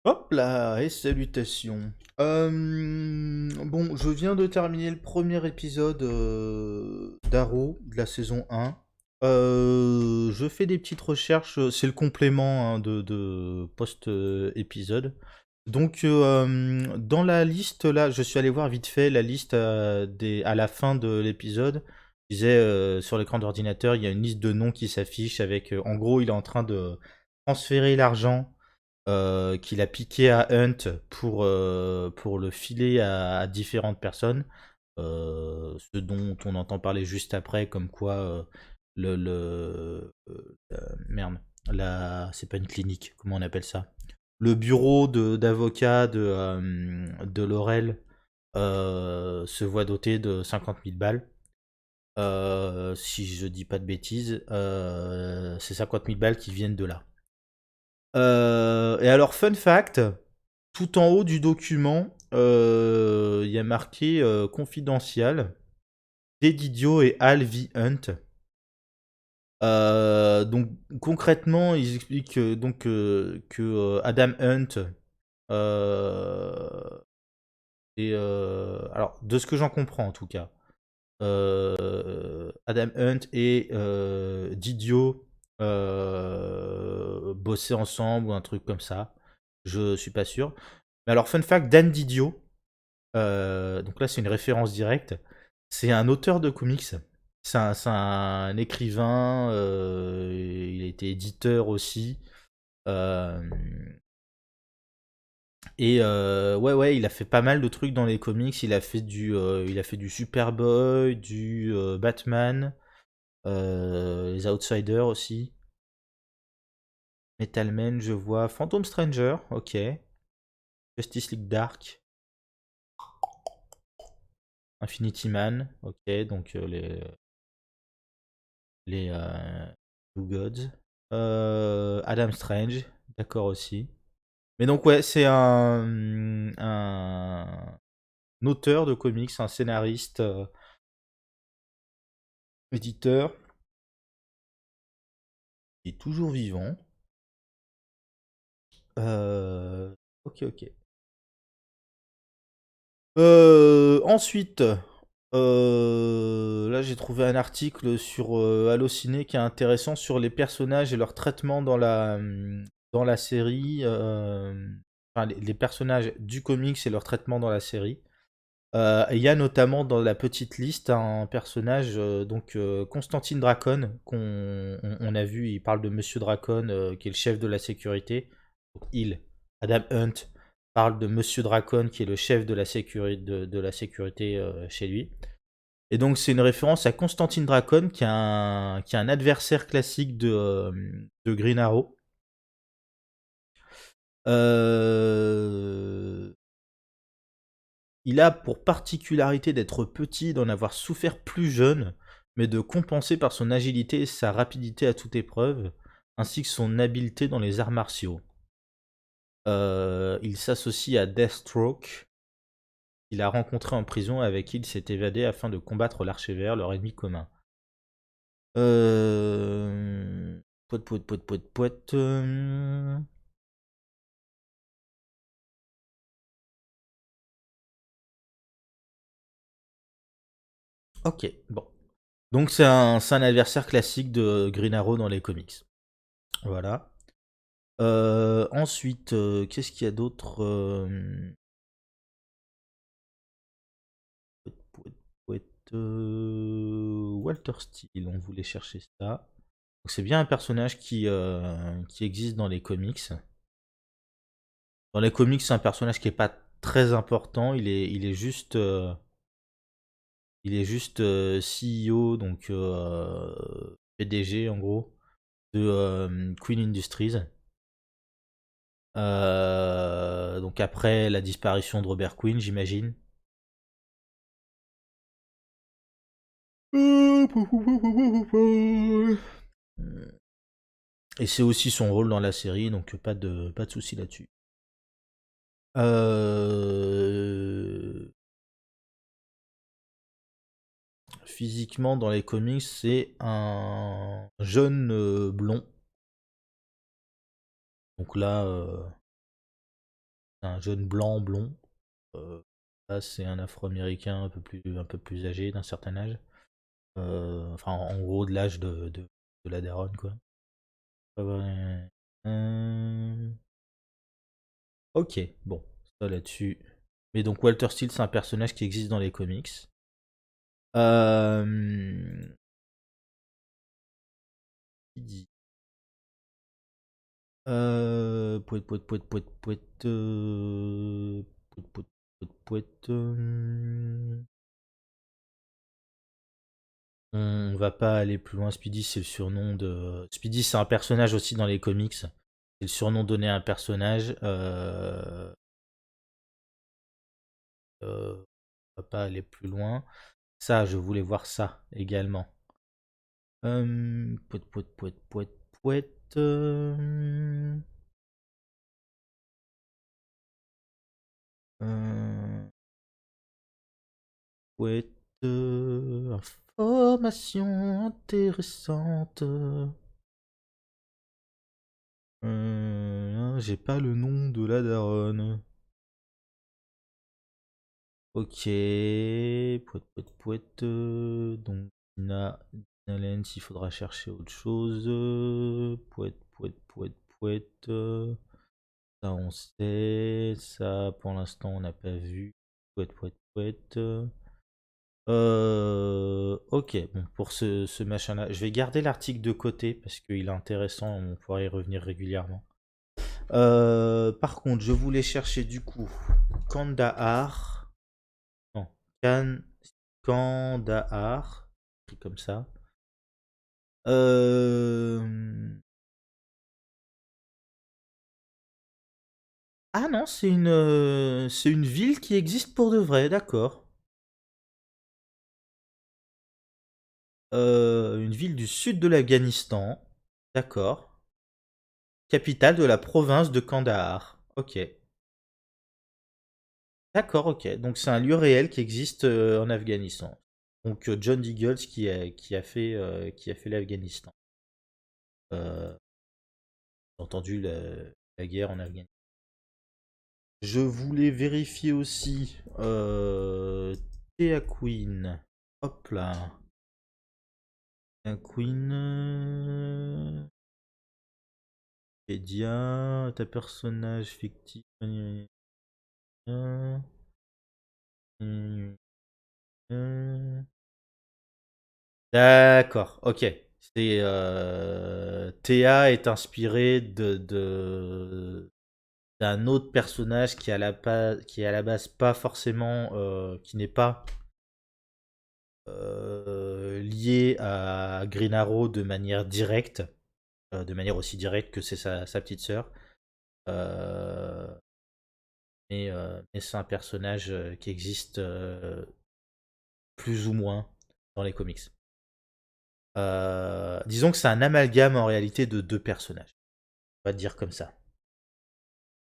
Hop là, et salutations. Bon, je viens de terminer le premier épisode d'Arrow de la saison 1. Je fais des petites recherches, c'est le complément hein, de post-épisode. Donc, dans la liste, là, je suis allé voir vite fait la liste à la fin de l'épisode. Je disais, sur l'écran d'ordinateur, il y a une liste de noms qui s'affiche avec, en gros, il est en train de transférer l'argent qu'il a piqué à Hunt pour le filer à différentes personnes. Ce dont on entend parler juste après, comme quoi merde, c'est pas une clinique, comment on appelle ça? Le bureau d'avocat de Laurel se voit doté de 50 000 balles. Si je dis pas de bêtises, c'est 50 000 balles qui viennent de là. Et alors, fun fact, tout en haut du document, il y a marqué confidentiel, Ted Idiot et Al V. Hunt. Donc concrètement, ils expliquent que Adam Hunt euh, alors de ce que j'en comprends en tout cas, Adam Hunt et Didio bossaient ensemble ou un truc comme ça. Je suis pas sûr. Mais alors, fun fact, Dan Didio, donc là c'est une référence directe, c'est un auteur de comics. C'est un écrivain, il a été éditeur aussi. Euh, ouais, il a fait pas mal de trucs dans les comics. Il a fait du Superboy, du Batman, les Outsiders aussi. Metal Man, je vois. Phantom Stranger, ok. Justice League Dark. Infinity Man, ok. Donc les Two Gods. Adam Strange, d'accord aussi. Mais donc ouais, c'est un auteur de comics, un scénariste, éditeur, qui est toujours vivant. Ok, ok. Ensuite, là j'ai trouvé un article sur Allociné qui est intéressant sur les personnages et leur traitement dans la série. Enfin, les personnages du comics et leur traitement dans la série. Il y a notamment dans la petite liste un personnage, Constantine Dracon, qu'on a vu, il parle de Monsieur Dracon, qui est le chef de la sécurité. Donc, Adam Hunt, parle de Monsieur Dracon, qui est le chef de la sécurité chez lui. Et donc c'est une référence à Constantine Dracon, qui est un adversaire classique de Green Arrow. Euh, Il a pour particularité d'être petit, d'en avoir souffert plus jeune, mais de compenser par son agilité et sa rapidité à toute épreuve, ainsi que son habileté dans les arts martiaux. Il s'associe à Deathstroke, qu'il a rencontré en prison et avec qui il s'est évadé afin de combattre l'Archer-Vert, leur ennemi commun. Poète, poète, poète, poète, poète. Ok, bon. Donc c'est un adversaire classique de Green Arrow dans les comics. Voilà. Ensuite, qu'est-ce qu'il y a d'autre? Walter Steele, on voulait chercher ça. Donc c'est bien un personnage qui existe dans les comics. Dans les comics, c'est un personnage qui est pas très important. Il est juste CEO, donc PDG en gros, de Queen Industries. Donc après la disparition de Robert Quinn, j'imagine. Et c'est aussi son rôle dans la série, donc pas de souci là-dessus. Euh, Physiquement, dans les comics, c'est un jeune blond. Donc là, c'est un jeune blanc blond. Là, c'est un Afro-Américain un peu plus âgé, d'un certain âge. Enfin, en gros, de l'âge de la daronne, quoi. Ouais. Ok, bon, ça là-dessus. Mais donc Walter Steele, c'est un personnage qui existe dans les comics. Euh... Pouet, pouet, pouet, pouet, pouet, pouet, pouet, pouet, pouet, On va pas aller plus loin. Speedy, c'est le surnom de. Speedy, c'est un personnage aussi dans les comics. C'est le surnom donné à un personnage. On va pas aller plus loin. Ça, je voulais voir ça également. Pouet, pouet, pouet, pouet, pouet. Euh, Pouet. Information intéressante. J'ai pas le nom de la daronne. Ok. Pouet, pouet, pouet. Donc, Dina Lenz, il faudra chercher autre chose. Pouet, pouet, pouet, pouet. Ça, on sait. Ça, pour l'instant, on n'a pas vu. Pouet, pouet, pouet. Ok, bon, pour ce machin-là, je vais garder l'article de côté parce qu'il est intéressant, on pourra y revenir régulièrement. Par contre, je voulais chercher du coup Kandahar. Non, Kandahar. Écrit comme ça. Euh... Ah non, c'est une ville qui existe pour de vrai, d'accord. Une ville du sud de l'Afghanistan, d'accord. Capitale de la province de Kandahar. Ok. D'accord, ok. Donc c'est un lieu réel qui existe en Afghanistan. Donc John Diggles qui a fait l'Afghanistan. Euh, Entendu la guerre en Afghanistan. Je voulais vérifier aussi Thea Queen. Hop là. Thea Queen. Wikipédia, ta personnage fictif. D'accord, ok. C'est Théa est inspirée d'un autre personnage qui est à la base pas forcément qui n'est pas lié à Green Arrow de manière directe, de manière aussi directe que c'est sa petite sœur. Euh, mais c'est un personnage qui existe plus ou moins dans les comics. Disons que c'est un amalgame en réalité de deux personnages. On va dire comme ça.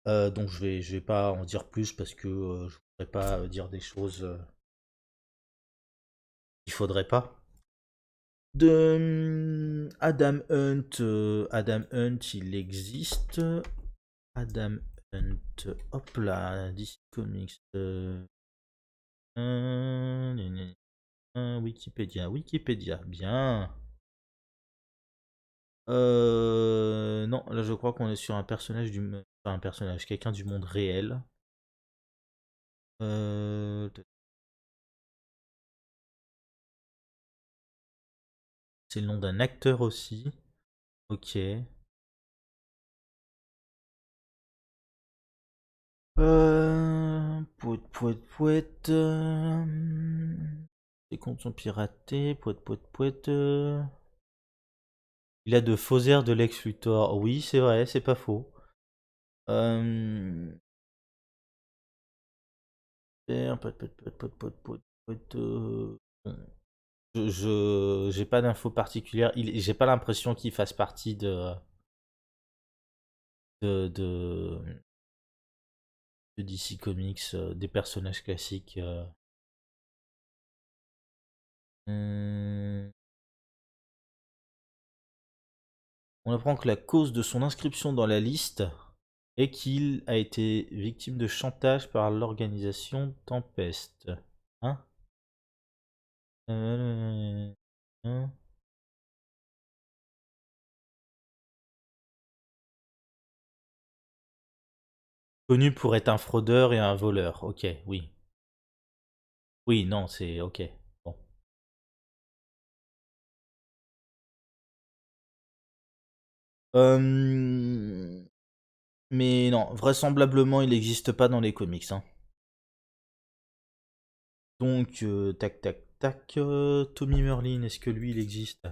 Donc je vais pas en dire plus parce que je voudrais pas dire des choses qu'il faudrait pas. Adam Hunt, il existe. Adam Hunt, hop là, DC Comics. Wikipédia, Wikipédia, bien. Non, là je crois qu'on est sur un personnage enfin, un personnage, quelqu'un du monde réel. Euh, c'est le nom d'un acteur aussi. Ok. Pouet, pouet, pouet. Les comptes sont piratés. Pouet, pouet, pouet. Il a de faux airs de Lex Luthor. Oui, c'est vrai, c'est pas faux. Euh... Pouet, pouet, pouet, pouet, pouet, pouet, pouet, bon. J'ai pas d'infos particulières. J'ai pas l'impression qu'il fasse partie de DC Comics, des personnages classiques. Hum, On apprend que la cause de son inscription dans la liste et qu'il a été victime de chantage par l'organisation Tempest. Hein? Hein. Connu pour être un fraudeur et un voleur. Ok, oui. Oui, non, c'est ok. Bon. Mais non, vraisemblablement, il n'existe pas dans les comics, hein. Donc, tac, tac, tac. Tommy Merlin, est-ce que lui, il existe?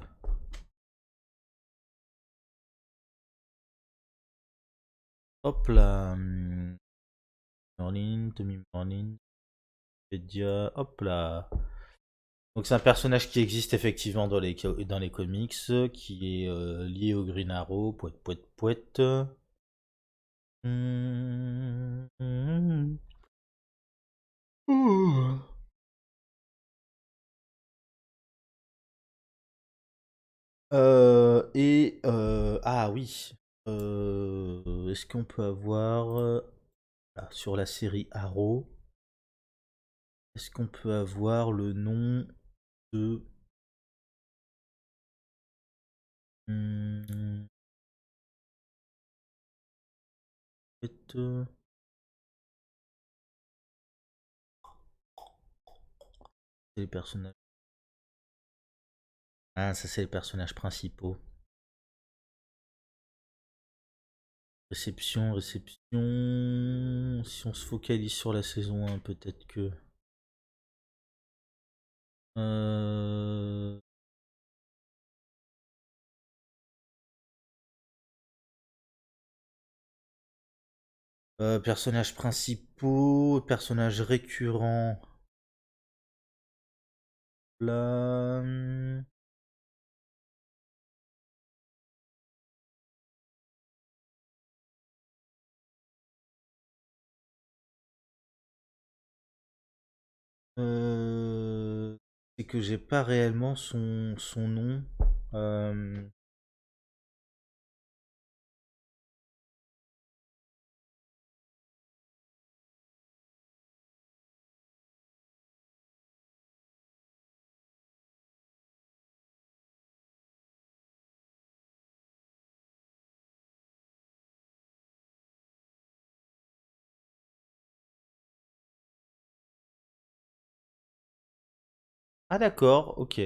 Hop là. Merlin, Tommy Merlin, Wikipédia, hop là. Donc, c'est un personnage qui existe effectivement dans les comics, qui est lié au Green Arrow. Pouet, pouet, pouet. Hum, hum, hum. Ah oui. Est-ce qu'on peut avoir. Sur la série Arrow, est-ce qu'on peut avoir le nom de. Hmm, c'est les personnages. Ah, ça, c'est les personnages principaux. Réception, réception. Si on se focalise sur la saison 1, peut-être que. Euh, Personnages principaux, personnages récurrents. Là. C'est que j'ai pas réellement son nom. Euh, Ah d'accord, ok.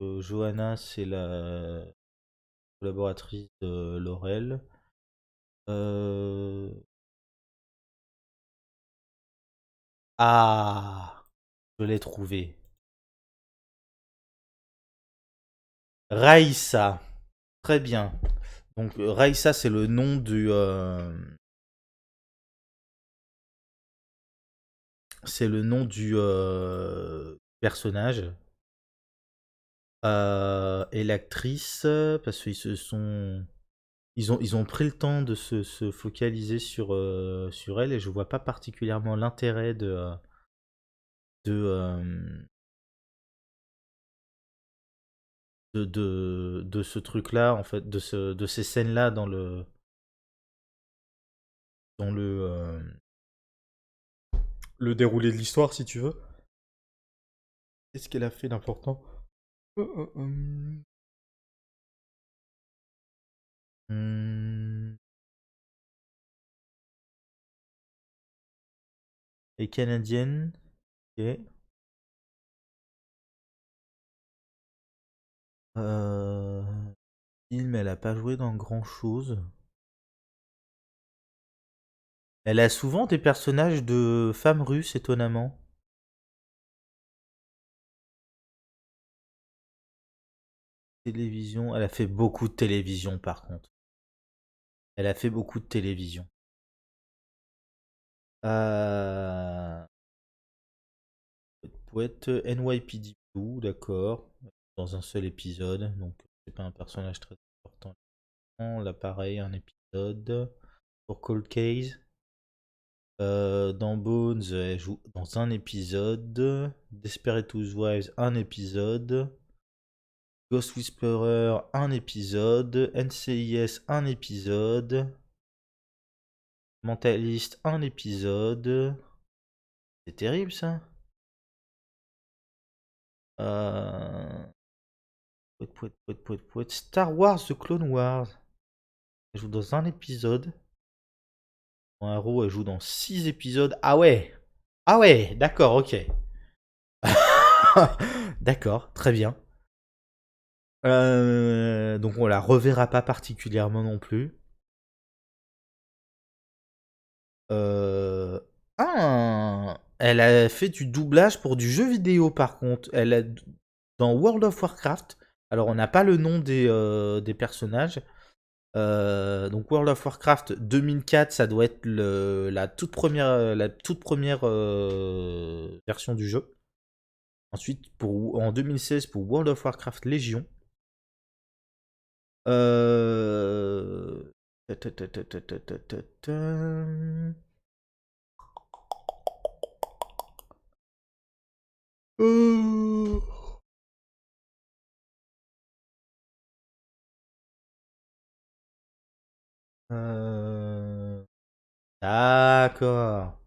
Johanna, c'est la collaboratrice de Laurel. Euh, Ah, je l'ai trouvé. Raïssa. Très bien. Donc Raïssa, c'est le nom du personnage. Et l'actrice, parce qu'ils se sont, ils ont pris le temps de se focaliser sur elle et je vois pas particulièrement l'intérêt de, de ce truc-là, en fait, de ces scènes-là dans le déroulé de l'histoire, si tu veux. Qu'est-ce qu'elle a fait d'important? Hmm, Et canadienne. Ok. Euh, Film, elle a pas joué dans grand-chose. Elle a souvent des personnages de femmes russes, étonnamment. Télévision, elle a fait beaucoup de télévision, par contre. Elle a fait beaucoup de télévision. Euh... Poète NYPD Blue, d'accord. Dans un seul épisode, donc c'est pas un personnage très important. Là, pareil, un épisode. Pour Cold Case, dans Bones, elle joue dans un épisode. Desperate Housewives, un épisode. Ghost Whisperer, un épisode. NCIS, un épisode. Mentaliste, un épisode. C'est terrible ça. Star Wars The Clone Wars. Elle joue dans un épisode. Mon héros, elle joue dans 6 épisodes. Ah ouais. Ah ouais, d'accord, ok. D'accord, très bien. Donc on la reverra pas particulièrement non plus. Euh... Ah, elle a fait du doublage pour du jeu vidéo par contre. Elle a dans World of Warcraft. Alors on n'a pas le nom des personnages. Donc World of Warcraft 2004, ça doit être la toute première version du jeu. Ensuite, en 2016, pour World of Warcraft Légion. Euh... ta, ta, ta, ta, ta, ta, ta, ta, ta. Euh, euh, D'accord.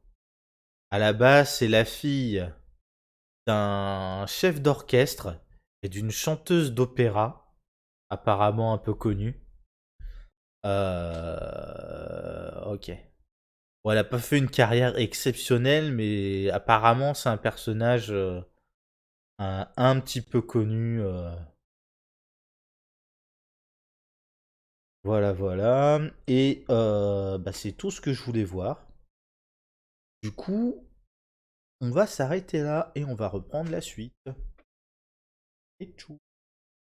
À la base, c'est la fille d'un chef d'orchestre et d'une chanteuse d'opéra, apparemment un peu connue. Ok. Bon, elle a pas fait une carrière exceptionnelle, mais apparemment c'est un personnage un petit peu connu. Voilà, voilà. Et bah, c'est tout ce que je voulais voir. Du coup, on va s'arrêter là et on va reprendre la suite. Et tchou.